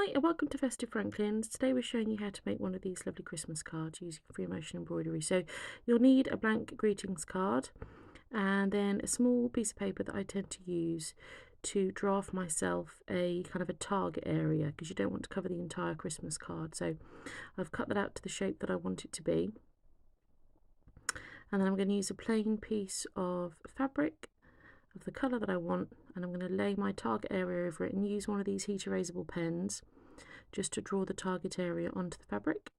Hi and welcome to Festive Franklins. Today we're showing you how to make one of these lovely Christmas cards using free motion embroidery. So you'll need a blank greetings card and then a small piece of paper that I tend to use to draft myself a kind of a target area, because you don't want to cover the entire Christmas card. So I've cut that out to the shape that I want it to be. And then I'm going to use a plain piece of fabric of the colour that I want, and I'm going to lay my target area over it and use one of these heat erasable pens just to draw the target area onto the fabric.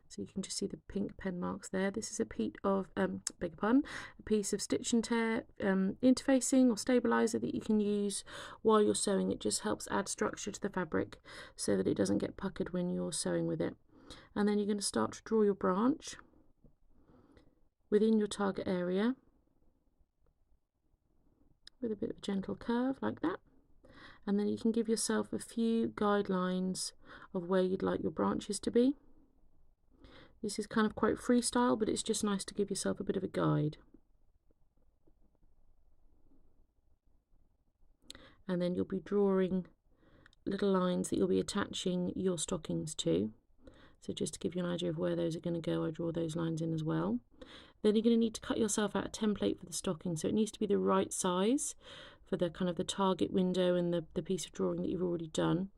So you can just see the pink pen marks there. This is a piece of stitch and tear interfacing or stabilizer that you can use while you're sewing. It just helps add structure to the fabric so that it doesn't get puckered when you're sewing with it. And then you're going to start to draw your branch within your target area with a bit of a gentle curve like that, and then you can give yourself a few guidelines of where you'd like your branches to be. This is kind of quite freestyle, but it's just nice to give yourself a bit of a guide. And then you'll be drawing little lines that you'll be attaching your stockings to. So just to give you an idea of where those are going to go, I draw those lines in as well. Then you're going to need to cut yourself out a template for the stocking, so it needs to be the right size for the kind of the target window and the piece of drawing that you've already done.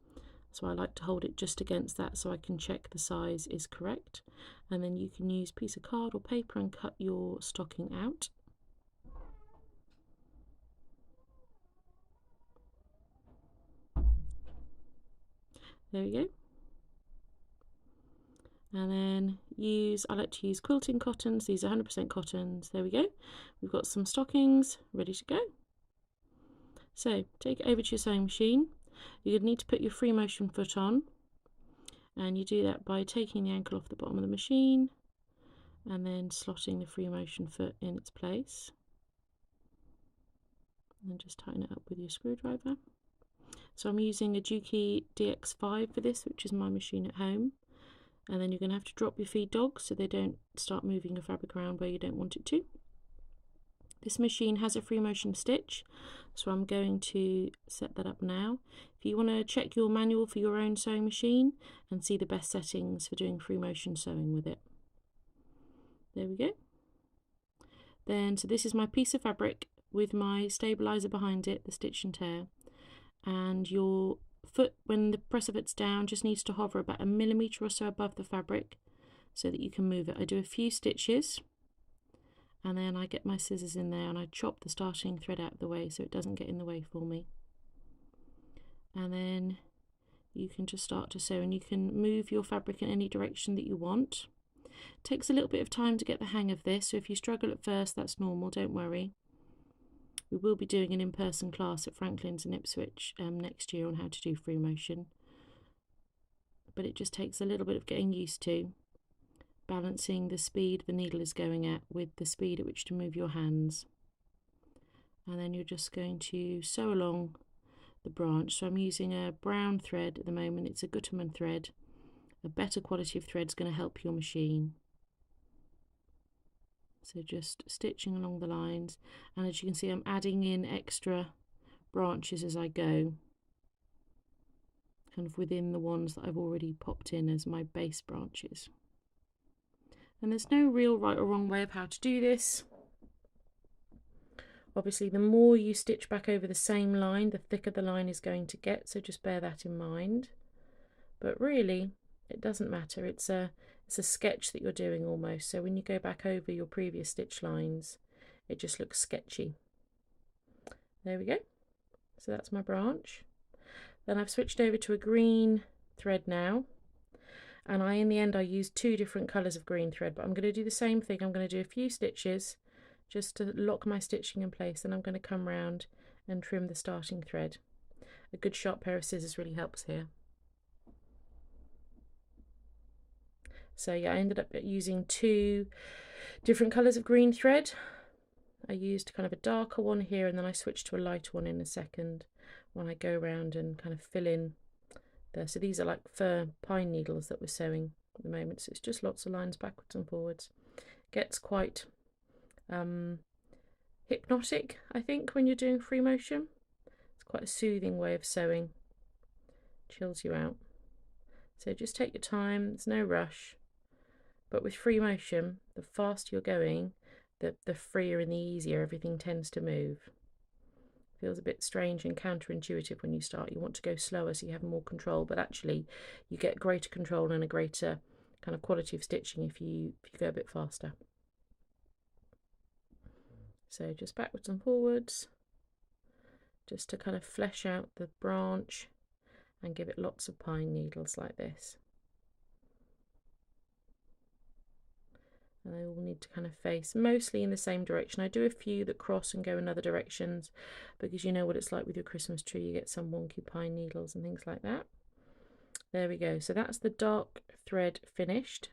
So I like to hold it just against that so I can check the size is correct. And then you can use a piece of card or paper and cut your stocking out. There we go. And then I like to use quilting cottons. These are 100% cottons. There we go. We've got some stockings ready to go. So take it over to your sewing machine. You're going to need to put your free motion foot on, and you do that by taking the ankle off the bottom of the machine and then slotting the free motion foot in its place, and then just tighten it up with your screwdriver. So I'm using a Juki DX5 for this, which is my machine at home. And then you're going to have to drop your feed dogs so they don't start moving your fabric around where you don't want it to. This machine has a free motion stitch, so I'm going to set that up now. If you want to check your manual for your own sewing machine and see the best settings for doing free motion sewing with it. There we go. Then, so this is my piece of fabric with my stabilizer behind it, the stitch and tear. And your foot, when the presser foot's down, just needs to hover about 1 millimetre or so above the fabric so that you can move it. I do a few stitches and then I get my scissors in there and I chop the starting thread out of the way so it doesn't get in the way for me. And then you can just start to sew, and you can move your fabric in any direction that you want. It takes a little bit of time to get the hang of this, so if you struggle at first, that's normal, don't worry. We will be doing an in-person class at Franklin's in Ipswich next year on how to do free motion. But it just takes a little bit of getting used to, balancing the speed the needle is going at with the speed at which to move your hands. And then you're just going to sew along the branch. So I'm using a brown thread at the moment. It's a Gutermann thread. A better quality of thread is going to help your machine. So just stitching along the lines, and as you can see I'm adding in extra branches as I go, kind of within the ones that I've already popped in as my base branches. And there's no real right or wrong way of how to do this. Obviously the more you stitch back over the same line, the thicker the line is going to get, so just bear that in mind. But really it doesn't matter, it's a sketch that you're doing almost, so when you go back over your previous stitch lines it just looks sketchy. There we go. So that's my branch. Then I've switched over to a green thread now, and in the end I used 2 different colours of green thread, but I'm going to do the same thing. I'm going to do a few stitches just to lock my stitching in place, and I'm going to come round and trim the starting thread. A good sharp pair of scissors really helps here. So yeah, I ended up using 2 different colours of green thread. I used kind of a darker one here, and then I switched to a lighter one in a second when I go around and kind of fill in there. So these are like fir pine needles that we're sewing at the moment, so it's just lots of lines backwards and forwards. Gets quite hypnotic, I think, when you're doing free motion. It's quite a soothing way of sewing. chills you out. So just take your time, there's no rush. But with free motion, the faster you're going, the freer and the easier everything tends to move. Feels a bit strange and counterintuitive when you start. You want to go slower so you have more control, but actually you get greater control and a greater kind of quality of stitching if you go a bit faster. So just backwards and forwards, just to kind of flesh out the branch and give it lots of pine needles like this. And they all need to kind of face mostly in the same direction. I do a few that cross and go in other directions because you know what it's like with your Christmas tree, you get some wonky pine needles and things like that. There we go, so that's the dark thread finished,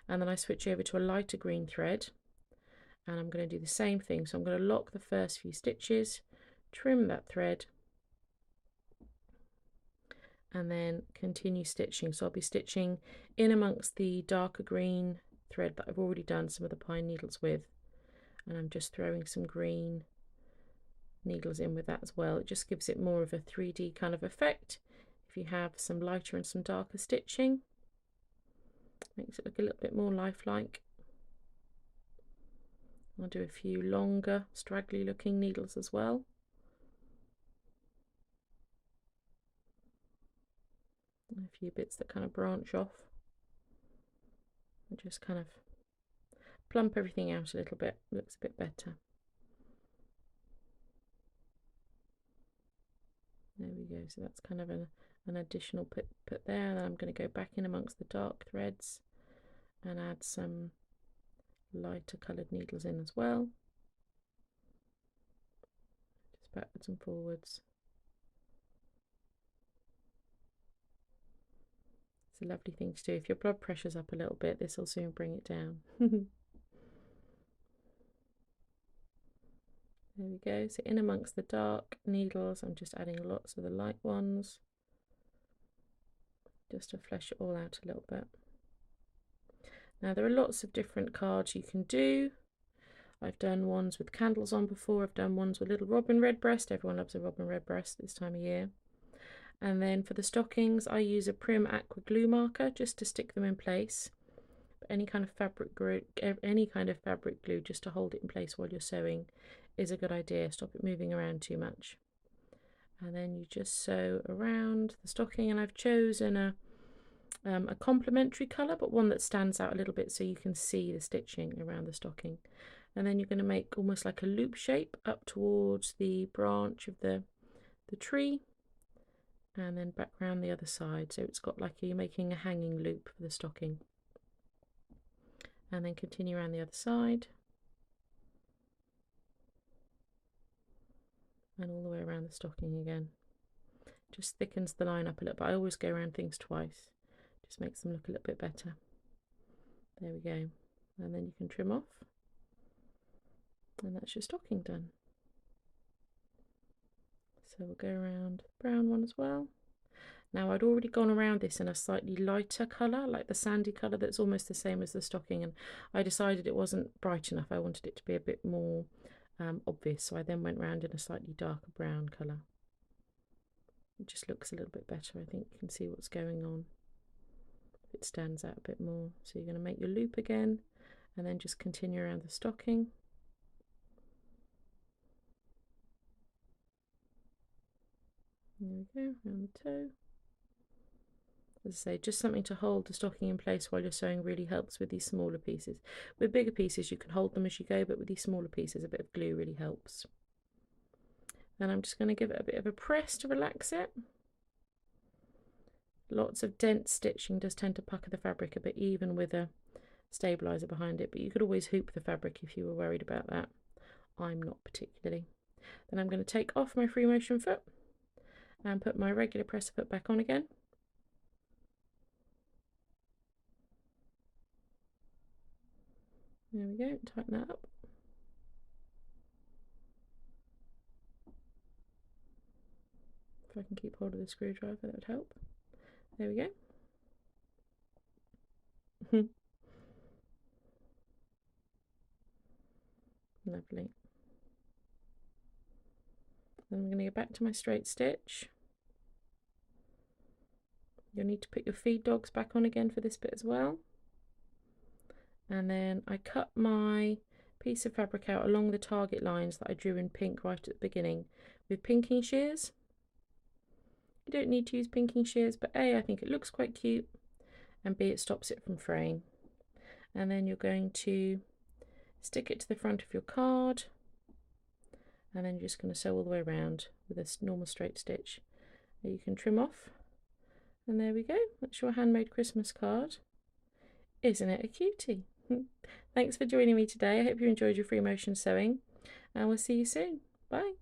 and then I switch over to a lighter green thread and I'm going to do the same thing. So I'm going to lock the first few stitches, trim that thread, and then continue stitching. So I'll be stitching in amongst the darker green thread that I've already done some of the pine needles with, and I'm just throwing some green needles in with that as well. It just gives it more of a 3D kind of effect if you have some lighter and some darker stitching. Makes it look a little bit more lifelike. I'll do a few longer straggly looking needles as well. And a few bits that kind of branch off. And just kind of plump everything out a little bit, looks a bit better. There we go, so that's kind of an additional put there. Then I'm going to go back in amongst the dark threads and add some lighter coloured needles in as well. Just backwards and forwards. It's a lovely thing to do. If your blood pressure's up a little bit, this will soon bring it down. There we go, so in amongst the dark needles I'm just adding lots of the light ones just to flesh it all out a little bit. Now there are lots of different cards you can do. I've done ones with candles on before, I've done ones with little robin redbreast. Everyone loves a robin redbreast this time of year. And then for the stockings I use a Prim Aqua glue marker just to stick them in place. Any kind of fabric glue just to hold it in place while you're sewing is a good idea. Stop it moving around too much. And then you just sew around the stocking, and I've chosen a complementary colour, but one that stands out a little bit so you can see the stitching around the stocking. And then you're going to make almost like a loop shape up towards the branch of the tree, and then back round the other side, so it's got like you're making a hanging loop for the stocking. And then continue around the other side and all the way around the stocking again. Just thickens the line up a little bit. I always go around things twice, just makes them look a little bit better. There we go, and then you can trim off, and that's your stocking done. So we'll go around the brown one as well. Now I'd already gone around this in a slightly lighter colour, like the sandy colour that's almost the same as the stocking, and I decided it wasn't bright enough. I wanted it to be a bit more obvious, so I then went round in a slightly darker brown colour. It just looks a little bit better. I think you can see what's going on. It stands out a bit more. So you're going to make your loop again and then just continue around the stocking. There we go, around the toe. As I say, just something to hold the stocking in place while you're sewing really helps with these smaller pieces. With bigger pieces you can hold them as you go, but with these smaller pieces a bit of glue really helps. Then I'm just going to give it a bit of a press to relax it. Lots of dense stitching does tend to pucker the fabric a bit, even with a stabiliser behind it, but you could always hoop the fabric if you were worried about that. I'm not particularly. Then I'm going to take off my free motion foot and put my regular presser foot back on again. There we go, tighten that up. If I can keep hold of the screwdriver, that would help. There we go. Lovely. Then I'm going to go back to my straight stitch. You'll need to put your feed dogs back on again for this bit as well. And then I cut my piece of fabric out along the target lines that I drew in pink right at the beginning with pinking shears. You don't need to use pinking shears, but A, I think it looks quite cute, and B, it stops it from fraying. And then you're going to stick it to the front of your card, and then you're just going to sew all the way around with a normal straight stitch that you can trim off. And there we go, that's your handmade Christmas card. Isn't it a cutie? Thanks for joining me today. I hope you enjoyed your free motion sewing, and we'll see you soon. Bye.